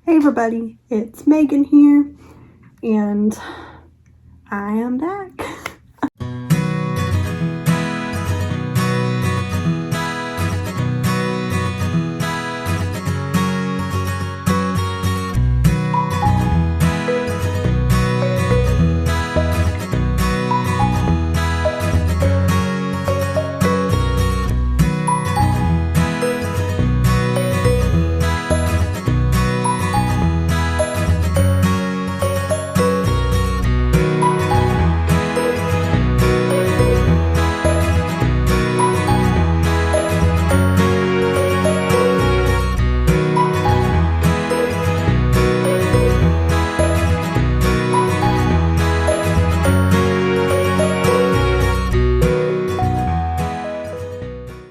Hey everybody, it's Megan here, and I am back.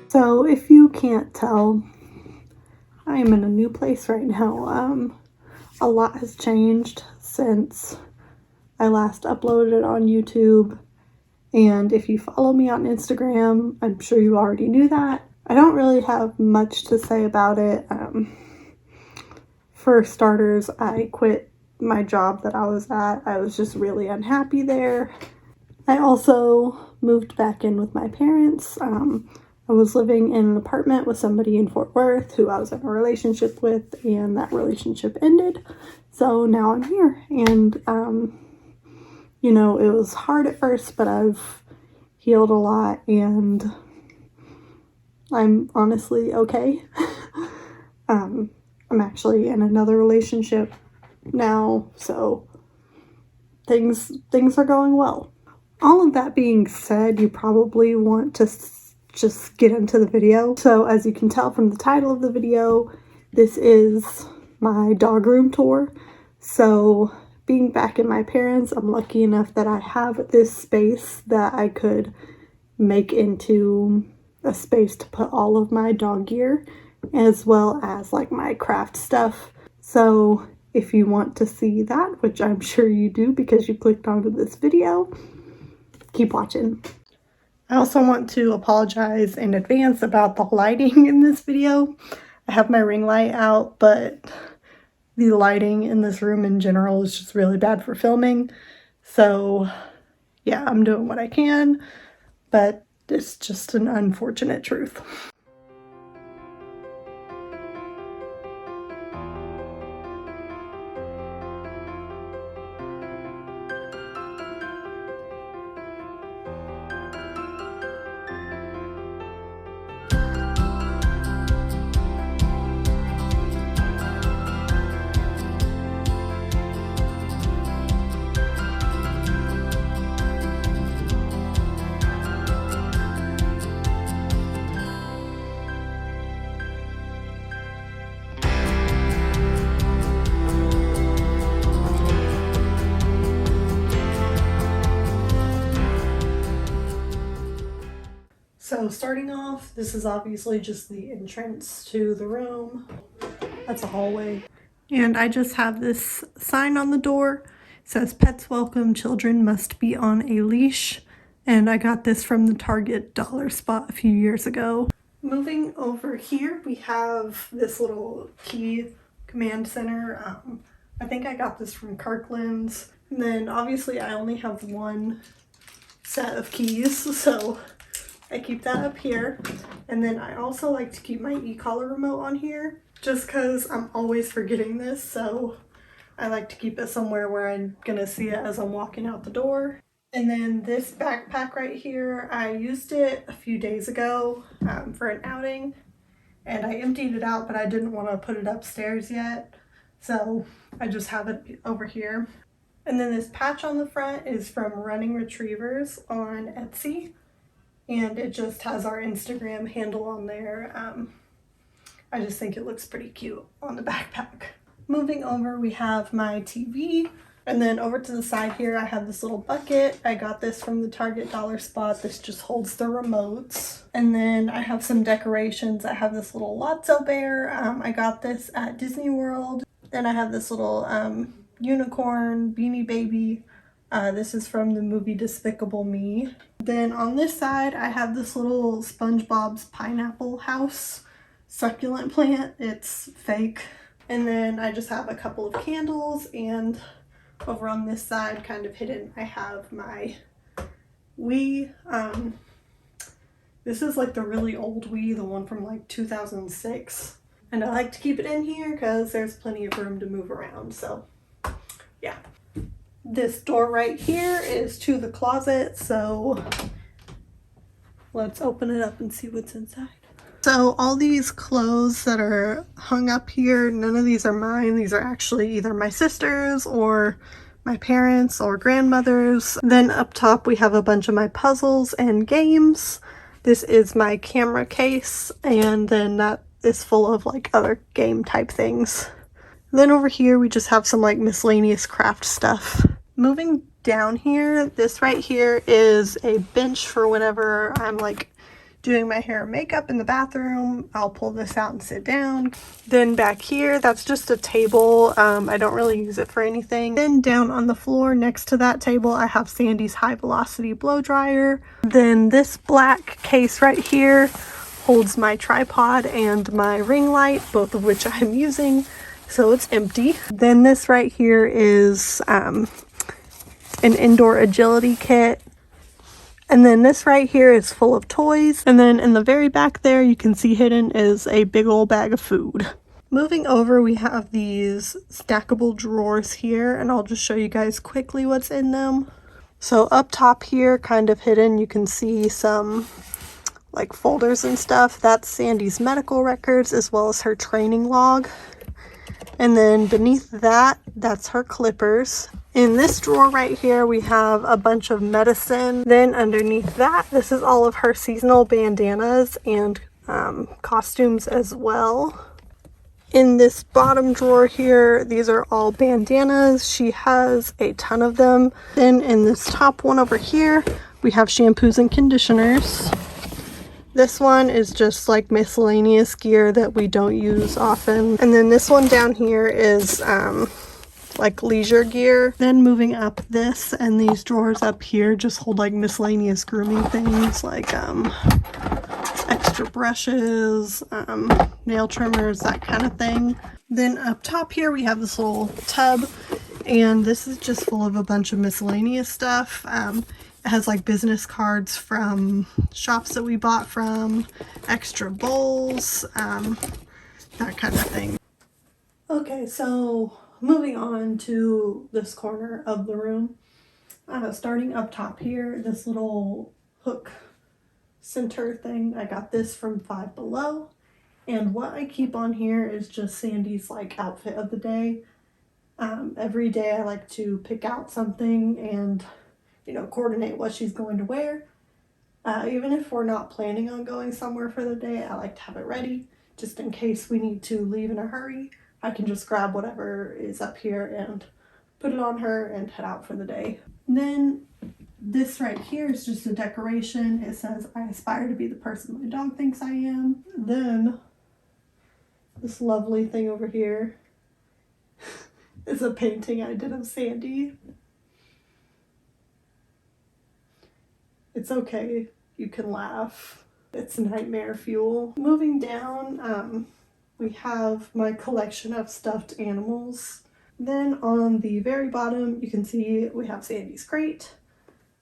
So if you can't tell, I am in a new place right now. A lot has changed since I last uploaded on YouTube, and if you follow me on Instagram, I'm sure you already knew that. I don't really have much to say about it. For starters, I quit my job that I was at. I was just really unhappy there. I also moved back in with my parents. I was living in an apartment with somebody in Fort Worth who I was in a relationship with, and that relationship ended. So now I'm here, and you know, it was hard at first, but I've healed a lot, and I'm honestly okay. I'm actually in another relationship now, so things are going well. All of that being said, you probably want to just get into the video. So as you can tell from the title of the video, this is my dog room tour. So being back in my parents', I'm lucky enough that I have this space that I could make into a space to put all of my dog gear, as well as like my craft stuff. So if you want to see that, which I'm sure you do because you clicked onto this video, keep watching. I also want to apologize in advance about the lighting in this video. I have my ring light out, but the lighting in this room in general is just really bad for filming. So yeah, I'm doing what I can, but it's just an unfortunate truth. So starting off, this is obviously just the entrance to the room. That's a hallway. And I just have this sign on the door. It says pets welcome, children must be on a leash. And I got this from the Target dollar spot a few years ago. Moving over here, we have this little key command center. I think I got this from Kirkland's. And then obviously I only have one set of keys, so I keep that up here. And then I also like to keep my e-collar remote on here just because I'm always forgetting this, so I like to keep it somewhere where I'm gonna see it as I'm walking out the door. And then this backpack right here, I used it a few days ago for an outing, and I emptied it out, but I didn't want to put it upstairs yet, so I just have it over here. And then this patch on the front is from Running Retrievers on Etsy, and it just has our Instagram handle on there. I just think it looks pretty cute on the backpack. Moving over, we have my TV, and then over to the side here I have this little bucket. I got this from the Target dollar spot. This just holds the remotes. And then I have some decorations. I have this little Lotso bear. I got this at Disney World. Then I have this little unicorn beanie baby. This is from the movie Despicable Me. Then on this side I have this little SpongeBob's pineapple house succulent plant. It's fake. And then I just have a couple of candles, and over on this side, kind of hidden, I have my Wii. This is like the really old Wii, the one from like 2006. And I like to keep it in here because there's plenty of room to move around, so yeah. This door right here is to the closet, so let's open it up and see what's inside. So all these clothes that are hung up here, none of these are mine. These are actually either my sister's or my parents' or grandmother's. Then up top we have a bunch of my puzzles and games. This is my camera case, and then that is full of like other game type things. Then over here we just have some like miscellaneous craft stuff. Moving down here, this right here is a bench for whenever I'm like doing my hair and makeup in the bathroom. I'll pull this out and sit down. Then back here, that's just a table. I don't really use it for anything. Then down on the floor next to that table, I have Sandy's high velocity blow dryer. Then this black case right here holds my tripod and my ring light, both of which I'm using, so it's empty. Then this right here is an indoor agility kit. And then this right here is full of toys. And then in the very back there, you can see hidden is a big old bag of food. Moving over, we have these stackable drawers here, and I'll just show you guys quickly what's in them. So up top here, kind of hidden, you can see some like folders and stuff. That's Sandy's medical records as well as her training log. And then beneath that, that's her clippers. In this drawer right here, we have a bunch of medicine. Then underneath that, this is all of her seasonal bandanas and costumes as well. In this bottom drawer here, these are all bandanas. She has a ton of them. Then in this top one over here, we have shampoos and conditioners. This one is just like miscellaneous gear that we don't use often. And then this one down here is like leisure gear. Then moving up, this and these drawers up here just hold like miscellaneous grooming things like extra brushes, nail trimmers, that kind of thing. Then up top here we have this little tub, and this is just full of a bunch of miscellaneous stuff. It has like business cards from shops that we bought from, extra bowls, that kind of thing. Okay, so moving on to this corner of the room. Starting up top here, this little hook center thing, I got this from Five Below. And what I keep on here is just Sandy's like outfit of the day. Every day I like to pick out something and coordinate what she's going to wear. Even if we're not planning on going somewhere for the day, I like to have it ready just in case we need to leave in a hurry. I can just grab whatever is up here and put it on her and head out for the day. And then this right here is just a decoration. It says, "I aspire to be the person my dog thinks I am." Then this lovely thing over here is a painting I did of Sandy. It's okay, you can laugh. It's nightmare fuel. Moving down, we have my collection of stuffed animals. Then on the very bottom, you can see we have Sandy's crate.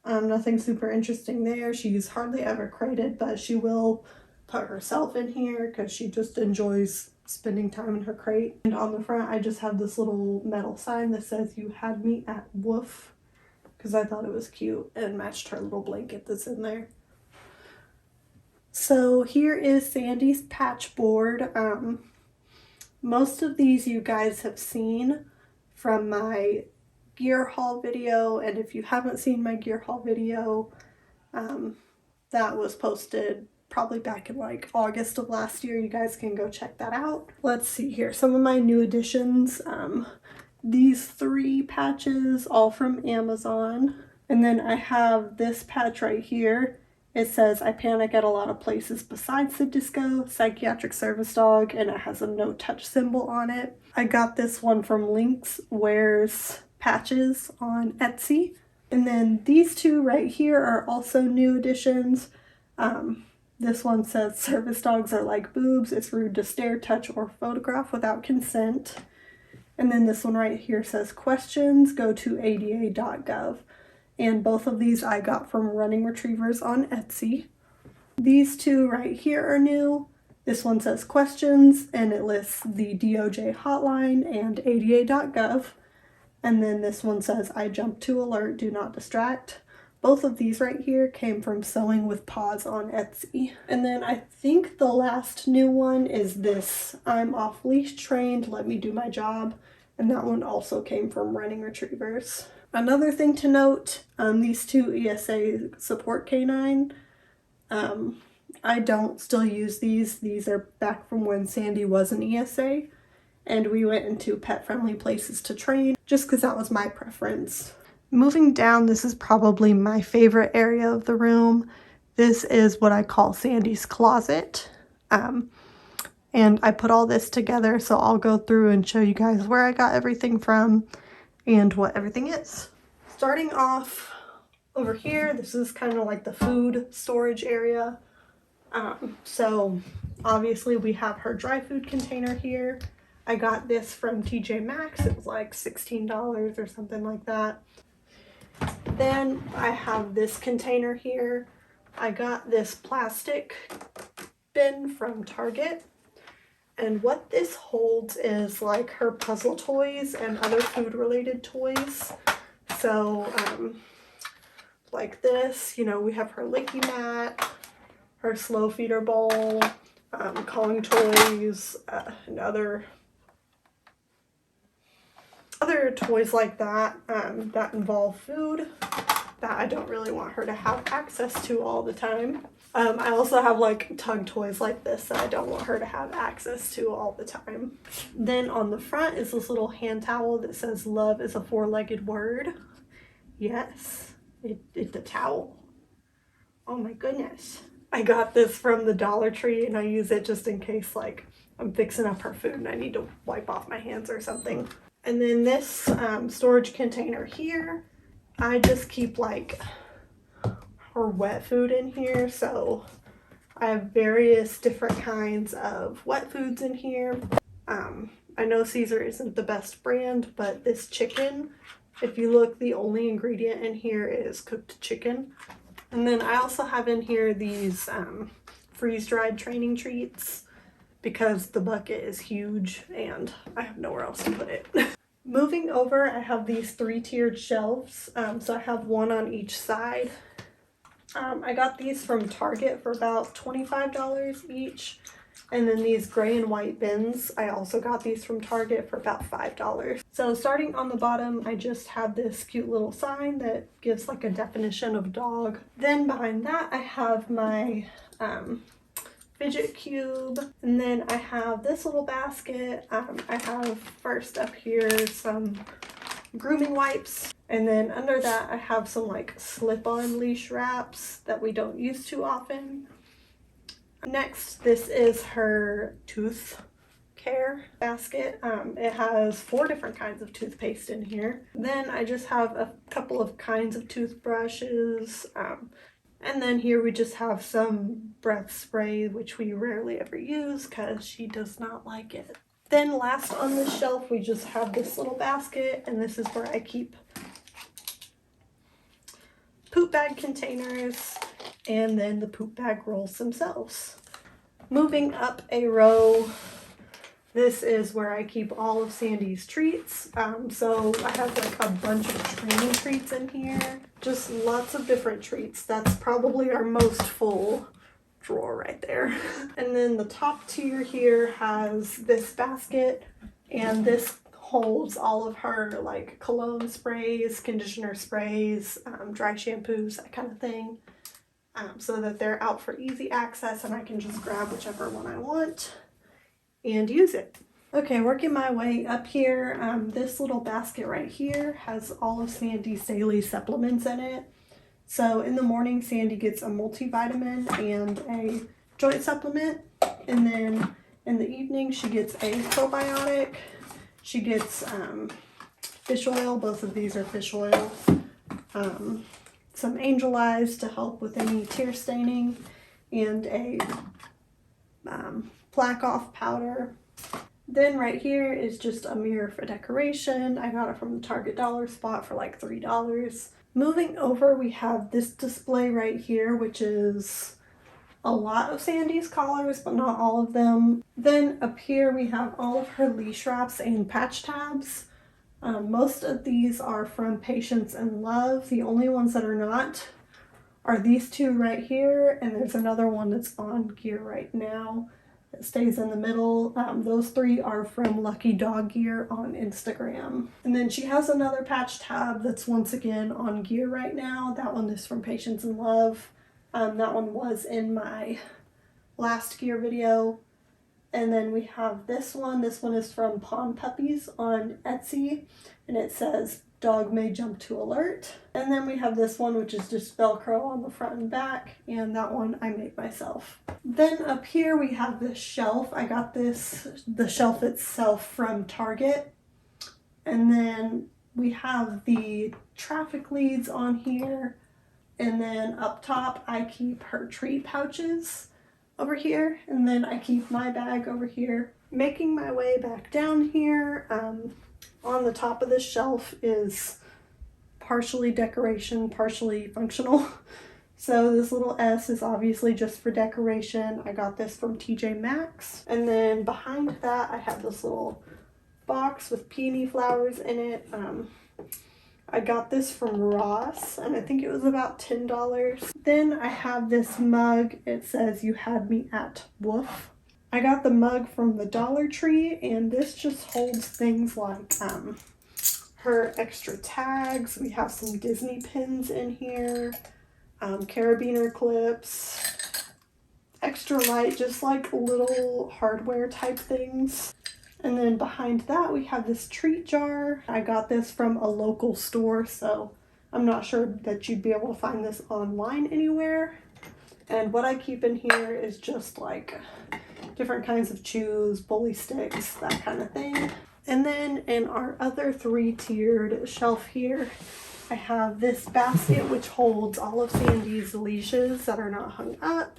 Nothing super interesting there. She's hardly ever crated, but she will put herself in here because she just enjoys spending time in her crate. And on the front, I just have this little metal sign that says, "You had me at woof," because I thought it was cute and matched her little blanket that's in there. So here is Sandy's patch board. Most of these you guys have seen from my gear haul video, and if you haven't seen my gear haul video, that was posted probably back in like August of last year. You guys can go check that out. Let's see here, some of my new additions. These 3 patches, all from Amazon. And then I have this patch right here. It says, "I panic at a lot of places besides the disco, psychiatric service dog," and it has a no touch symbol on it. I got this one from Lynx Wears Patches on Etsy. And then these 2 right here are also new additions. This one says service dogs are like boobs. It's rude to stare, touch, or photograph without consent. And then this one right here says questions, go to ada.gov. And both of these I got from Running Retrievers on Etsy. These two right here are new. This one says questions and it lists the DOJ hotline and ada.gov. And then this one says I jump to alert, do not distract. Both of these right here came from Sewing with Paws on Etsy. And then I think the last new one is this I'm off leash trained, let me do my job. And that one also came from Running Retrievers. Another thing to note, these two ESA support canine, I don't still use these. These are back from when Sandy was an ESA and we went into pet-friendly places to train just because that was my preference. Moving down, this is probably my favorite area of the room. This is what I call Sandy's closet. And I put all this together, so I'll go through and show you guys where I got everything from and what everything is. Starting off over here, this is kind of like the food storage area. So obviously we have her dry food container here. I got this from TJ Maxx. It was like $16 or something like that. Then I have this container here. I got this plastic bin from Target. And what this holds is like her puzzle toys and other food related toys. So like this, you know, we have her licky mat, her slow feeder bowl, calling toys, and other toys like that that involve food that I don't really want her to have access to all the time. I also have like tug toys like this that I don't want her to have access to all the time. Then on the front is this little hand towel that says love is a four-legged word. Yes, it's a towel. Oh my goodness. I got this from the Dollar Tree and I use it just in case like I'm fixing up her food and I need to wipe off my hands or something. And then this storage container here, I just keep like her wet food in here. So I have various different kinds of wet foods in here. I know Caesar isn't the best brand, but this chicken, if you look, the only ingredient in here is cooked chicken. And then I also have in here these freeze-dried training treats because the bucket is huge and I have nowhere else to put it. Moving over, I have these 3-tiered shelves. So I have one on each side. I got these from Target for about $25 each. And then these gray and white bins, I also got these from Target for about $5. So starting on the bottom, I just have this cute little sign that gives like a definition of dog. Then behind that, I have my fidget cube. And then I have this little basket. I have first up here some grooming wipes. And then under that, I have some like slip-on leash wraps that we don't use too often. Next, this is her tooth care basket. It has 4 different kinds of toothpaste in here. Then I just have a couple of kinds of toothbrushes. And then here we just have some breath spray, which we rarely ever use because she does not like it. Then last on the shelf, we just have this little basket, and this is where I keep poop bag containers and then the poop bag rolls themselves. Moving up a row, this is where I keep all of Sandy's treats. So I have like a bunch of training treats in here. Just lots of different treats. That's probably our most full drawer right there. And then the top tier here has this basket, and this holds all of her like cologne sprays, conditioner sprays, dry shampoos, that kind of thing, so that they're out for easy access and I can just grab whichever one I want and use it. Okay, working my way up here, this little basket right here has all of Sandy's daily supplements in it. So in the morning, Sandy gets a multivitamin and a joint supplement, and then in the evening she gets a probiotic. She gets fish oil. Both of these are fish oil. Some angel eyes to help with any tear staining. and a black off powder. Then right here is just a mirror for decoration. I got it from the Target dollar spot for like $3. Moving over, we have this display right here, which is a lot of Sandy's collars, but not all of them. Then up here we have all of her leash wraps and patch tabs. Most of these are from Patience and Love. The only ones that are not are these two right here, and there's another one that's on gear right now. It stays in the middle. Those three are from Lucky Dog Gear on Instagram. And then she has another patch tab that's once again on gear right now. That one is from Patience and Love. That one was in my last gear video. And then we have this one. This one is from Pawn Puppies on Etsy. And it says, "Dog may jump to alert." And then we have this one, which is just Velcro on the front and back, and that one I made myself. Then up here we have this shelf. I got the shelf itself from Target. And then we have the traffic leads on here. And then up top I keep her treat pouches over here, and then I keep my bag over here. Making my way back down here, on the top of this shelf is partially decoration, partially functional. So this little S is obviously just for decoration. I got this from TJ Maxx. And then behind that I have this little box with peony flowers in it. I got this from Ross, and I think it was about $10. Then I have this mug. It says, "You had me at woof." I got the mug from the Dollar Tree, and this just holds things like her extra tags. We have some Disney pins in here, carabiner clips, extra light, just like little hardware type things. And then behind that we have this treat jar. I got this from a local store, so I'm not sure that you'd be able to find this online anywhere. And what I keep in here is just like different kinds of chews, bully sticks, that kind of thing. And then in our other three-tiered shelf here, I have this basket which holds all of Sandy's leashes that are not hung up.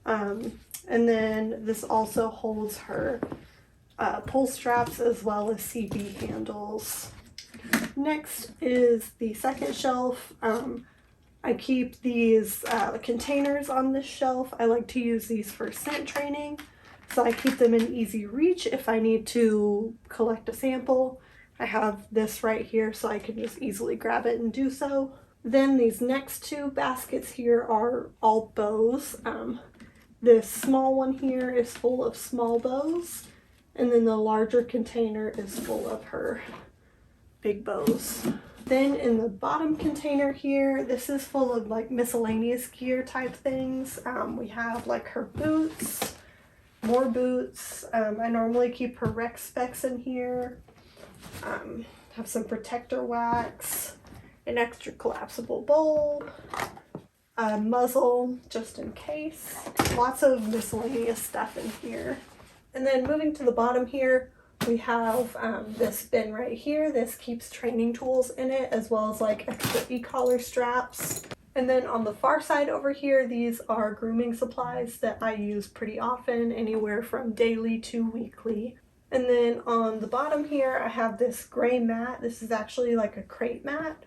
And then this also holds her pull straps as well as CB handles. Next is the second shelf. I keep these containers on this shelf. I like to use these for scent training, so I keep them in easy reach if I need to collect a sample. I have this right here so I can just easily grab it and do so. Then these next two baskets here are all bows. This small one here is full of small bows, and then the larger container is full of her big bows. Then in the bottom container here, this is full of like miscellaneous gear type things. We have like her boots, more boots. I normally keep her rec specs in here. Have some protector wax, an extra collapsible bowl, a muzzle just in case. Lots of miscellaneous stuff in here. And then moving to the bottom here, we have this bin right here. This keeps training tools in it, as well as like extra e-collar straps. And then on the far side over here, these are grooming supplies that I use pretty often, anywhere from daily to weekly. And then on the bottom here, I have this gray mat. This is actually like a crate mat,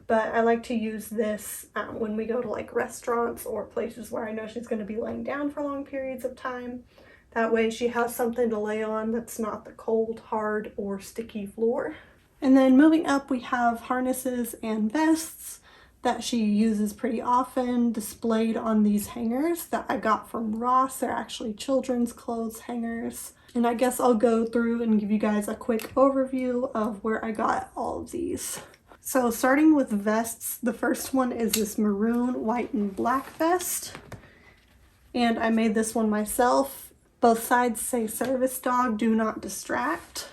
but I like to use this when we go to like restaurants or places where I know she's going to be laying down for long periods of time. That way she has something to lay on that's not the cold, hard, or sticky floor. And then moving up, we have harnesses and vests that she uses pretty often, displayed on these hangers that I got from Ross. They're actually children's clothes hangers. And I guess I'll go through and give you guys a quick overview of where I got all of these. So starting with vests, the first one is this maroon, white, and black vest. And I made this one myself. Both sides say "Service Dog, do not distract."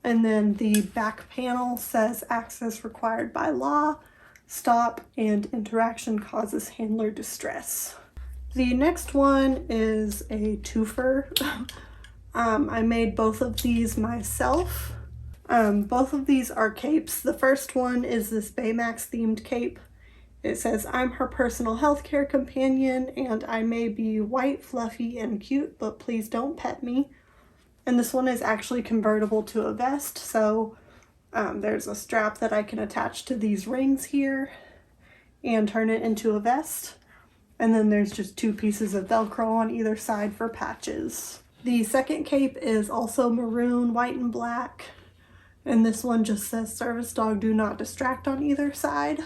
And then the back panel says "Access required by law, stop, and interaction causes handler distress." The next one is a twofer. I made both of these myself. Both of these are capes. The first one is this Baymax themed cape, It says, I'm her personal healthcare companion and I may be white, fluffy, and cute, but please don't pet me. And this one is actually convertible to a vest, so there's a strap that I can attach to these rings here and turn it into a vest. And then there's just 2 pieces of Velcro on either side for patches. The second cape is also maroon, white, and black. And this one just says service dog do not distract on either side.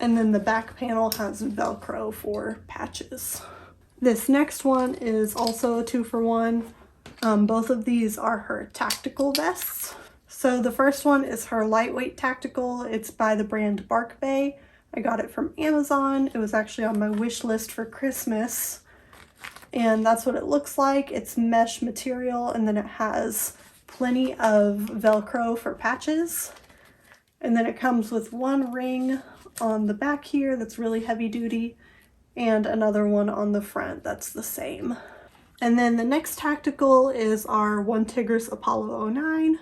And then the back panel has Velcro for patches. This next one is also a 2-for-1. Both of these are her tactical vests. So the first one is her lightweight tactical. It's by the brand Bark Bay. I got it from Amazon. It was actually on my wish list for Christmas. And that's what it looks like. It's mesh material, and then it has plenty of Velcro for patches. And then it comes with 1 ring on the back here that's really heavy duty, and another one on the front that's the same. And then the next tactical is our One Tigris Apollo 09.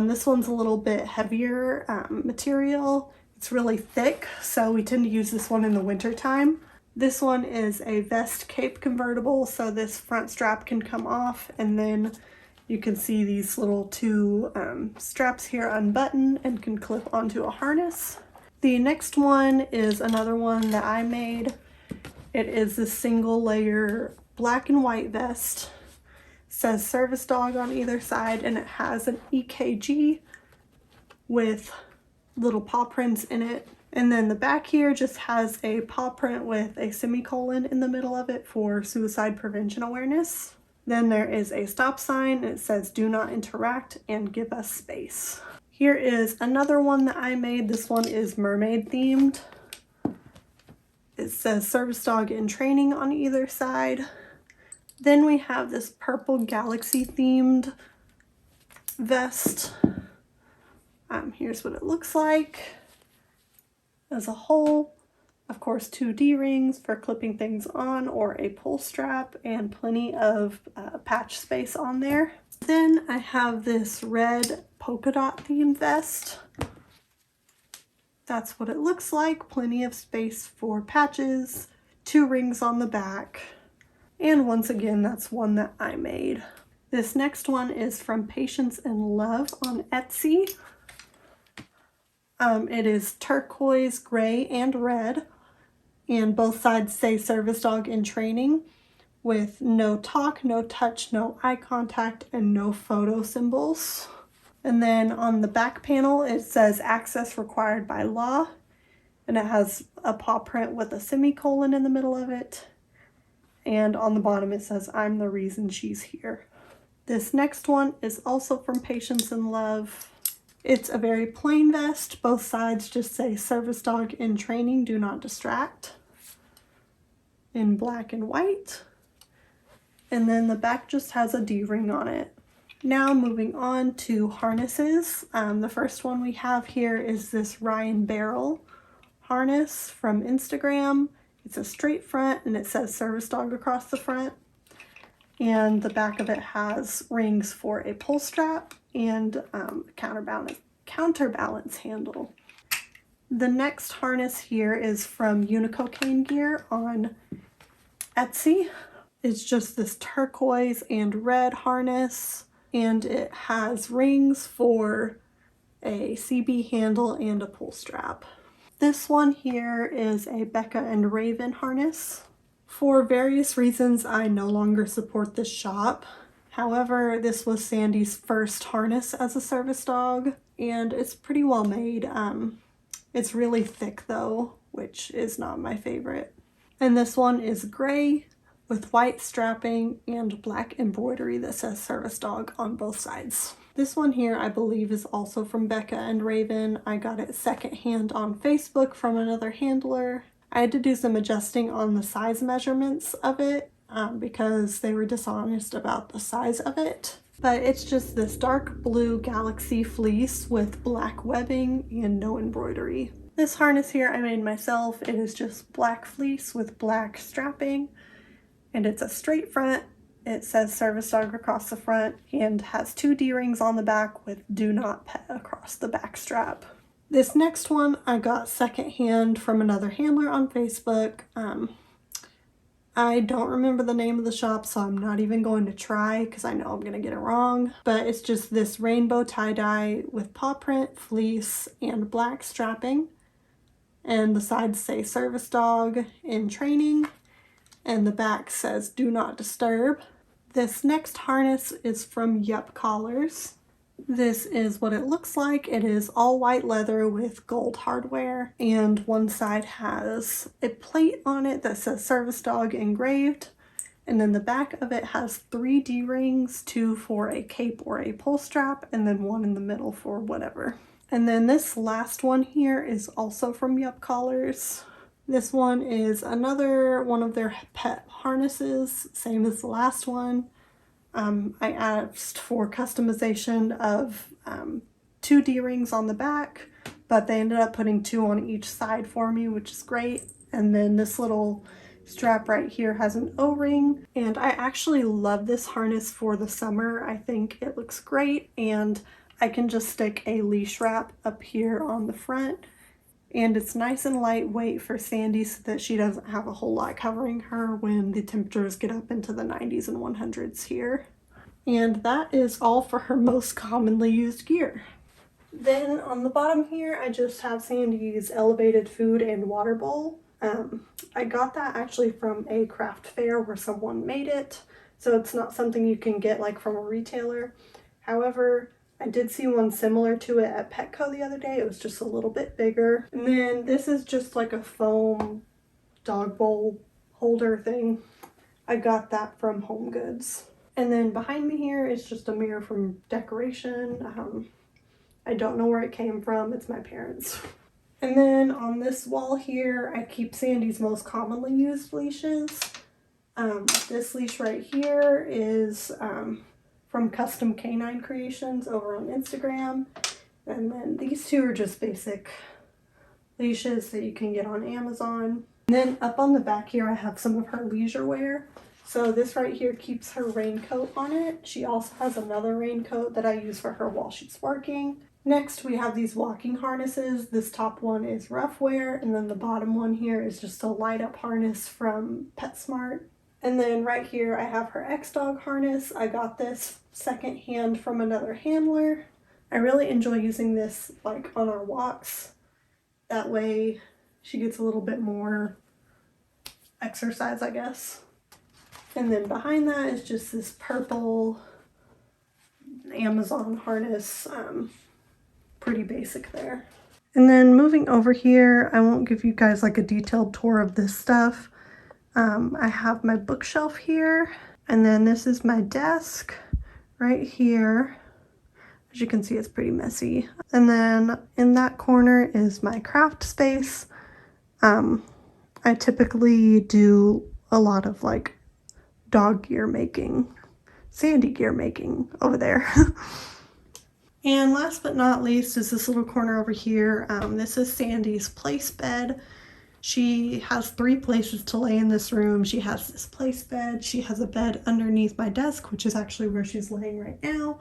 This one's a little bit heavier material. It's really thick, so we tend to use this one in the winter time. This one is a vest cape convertible, so this front strap can come off, and then you can see these little 2 straps here unbutton and can clip onto a harness. The next one is another one that I made. It is a single layer black and white vest. It says service dog on either side, and it has an EKG with little paw prints in it. And then the back here just has a paw print with a semicolon in the middle of it for suicide prevention awareness. Then there is a stop sign, and it says do not interact and give us space. Here is another one that I made. This one is mermaid themed. It says service dog in training on either side. Then we have this purple galaxy themed vest. Here's what it looks like as a whole. Of course, 2 D-rings for clipping things on, or a pull strap, and plenty of patch space on there. Then I have this red polka dot themed vest. That's what it looks like. Plenty of space for patches, 2 rings on the back. And once again, that's one that I made. This next one is from Patience and Love on Etsy. It is turquoise, gray, and red. And both sides say service dog in training, with no talk, no touch, no eye contact, and no photo symbols. And then on the back panel, it says access required by law. And it has a paw print with a semicolon in the middle of it. And on the bottom, it says, I'm the reason she's here. This next one is also from Patience and Love. It's a very plain vest. Both sides just say service dog in training, do not distract, in black and white. And then the back just has a D-ring on it. Now moving on to harnesses. The first one we have here is this Ryan Barrel harness from Instagram. It's a straight front, and it says service dog across the front. And the back of it has rings for a pull strap and a counterbalance handle. The next harness here is from Unicocaine Gear on Etsy. It's just this turquoise and red harness, and it has rings for a CB handle and a pull strap. This one here is a Becca and Raven harness. For various reasons, I no longer support this shop. However, this was Sandy's first harness as a service dog, and it's pretty well made. It's really thick though, which is not my favorite. And this one is gray with white strapping and black embroidery that says service dog on both sides. This one here I believe is also from Becca and Raven. I got it secondhand on Facebook from another handler. I had to do some adjusting on the size measurements of it because they were dishonest about the size of it. But it's just this dark blue galaxy fleece with black webbing and no embroidery. This harness here I made myself. It is just black fleece with black strapping, and it's a straight front. It says service dog across the front and has 2 D-rings on the back with do not pet across the back strap. This next one I got secondhand from another handler on Facebook. I don't remember the name of the shop, so I'm not even going to try because I know I'm going to get it wrong. But it's just this rainbow tie-dye with paw print, fleece, and black strapping. And the sides say service dog in training. And the back says do not disturb. This next harness is from Yup Collars. This is what it looks like. It is all white leather with gold hardware, and one side has a plate on it that says service dog engraved, and then the back of it has 3 D-rings, 2 for a cape or a pull strap, and then 1 in the middle for whatever. And then this last one here is also from Yup Collars. This one is another one of their pet harnesses, same as the last one. I asked for customization of 2 D-rings on the back, but they ended up putting 2 on each side for me, which is great. And then this little strap right here has an O-ring, and I actually love this harness for the summer. I think it looks great, and I can just stick a leash wrap up here on the front, and it's nice and lightweight for Sandy so that she doesn't have a whole lot covering her when the temperatures get up into the 90s and 100s here. And that is all for her most commonly used gear. Then on the bottom here, I just have Sandy's elevated food and water bowl. I got that actually from a craft fair where someone made it, so it's not something you can get like from a retailer. However, I did see one similar to it at Petco the other day. It was just a little bit bigger. And then this is just like a foam dog bowl holder thing. I got that from Home Goods. And then behind me here is just a mirror from decoration. I don't know where it came from. It's my parents'. And then on this wall here, I keep Sandy's most commonly used leashes. This leash right here is from Custom Canine Creations over on Instagram. And then these 2 are just basic leashes that you can get on Amazon. And then up on the back here, I have some of her leisure wear. So this right here keeps her raincoat on it. She also has another raincoat that I use for her while she's working. Next, we have these walking harnesses. This top one is rough wear, and then the bottom one here is just a light up harness from PetSmart. And then right here, I have her X-Dog harness. I got this secondhand from another handler. I really enjoy using this like on our walks. That way she gets a little bit more exercise, I guess. And then behind that is just this purple Amazon harness. Pretty basic there. And then moving over here, I won't give you guys like a detailed tour of this stuff. I have my bookshelf here, and then this is my desk right here. As you can see, it's pretty messy. And then in that corner is my craft space. I typically do a lot of like dog gear making, Sandy gear making over there. And last but not least is this little corner over here. This is Sandy's place bed. She has 3 places to lay in this room. She has this place bed. She has a bed underneath my desk, which is actually where she's laying right now.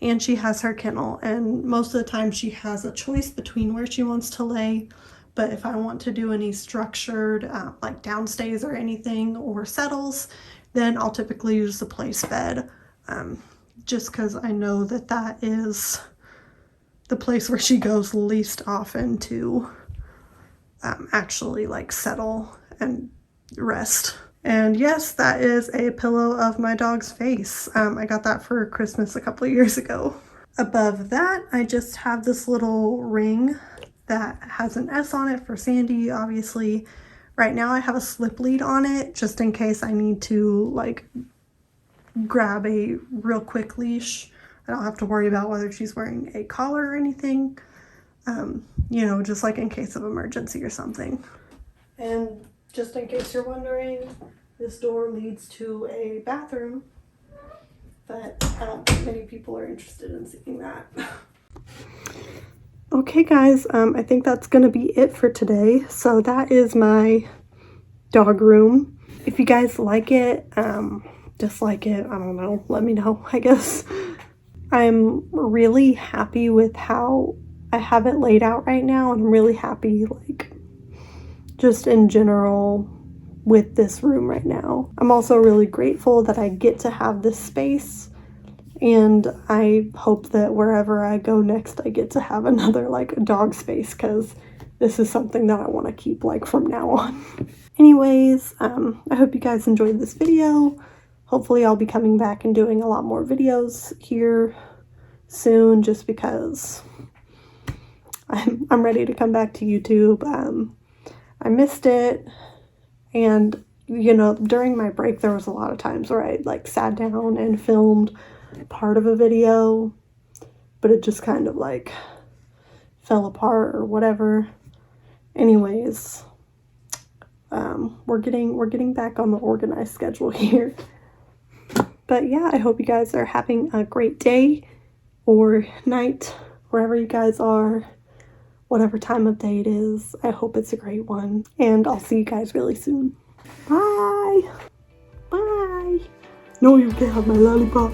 And she has her kennel. And most of the time she has a choice between where she wants to lay. But if I want to do any structured, like downstays or anything, or settles, then I'll typically use the place bed. Just because I know that that is the place where she goes least often to actually like settle and rest. And yes, that is a pillow of my dog's face. I got that for Christmas a couple of years ago. Above that, I just have this little ring that has an S on it for Sandy, obviously. Right now I have a slip lead on it just in case I need to like grab a real quick leash. I don't have to worry about whether she's wearing a collar or anything, you know, just like in case of emergency or something. And just in case you're wondering, this door leads to a bathroom, but I don't think many people are interested in seeing that. Okay guys, I think that's gonna be it for today. So that is my dog room. If you guys like it, dislike it, I don't know, let me know, I guess. I'm really happy with how I have it laid out right now, and I'm really happy, like, just in general with this room right now. I'm also really grateful that I get to have this space, and I hope that wherever I go next I get to have another like dog space, because this is something that I want to keep like from now on. Anyways, I hope you guys enjoyed this video. Hopefully I'll be coming back and doing a lot more videos here soon, just because I'm ready to come back to YouTube. I missed it, and you know, during my break there was a lot of times where I like sat down and filmed part of a video, but it just kind of like fell apart or whatever. Anyways, we're getting back on the organized schedule here. But yeah, I hope you guys are having a great day or night wherever you guys are, whatever time of day it is. I hope it's a great one, and I'll see you guys really soon. Bye. Bye. No, you can't have my lollipop.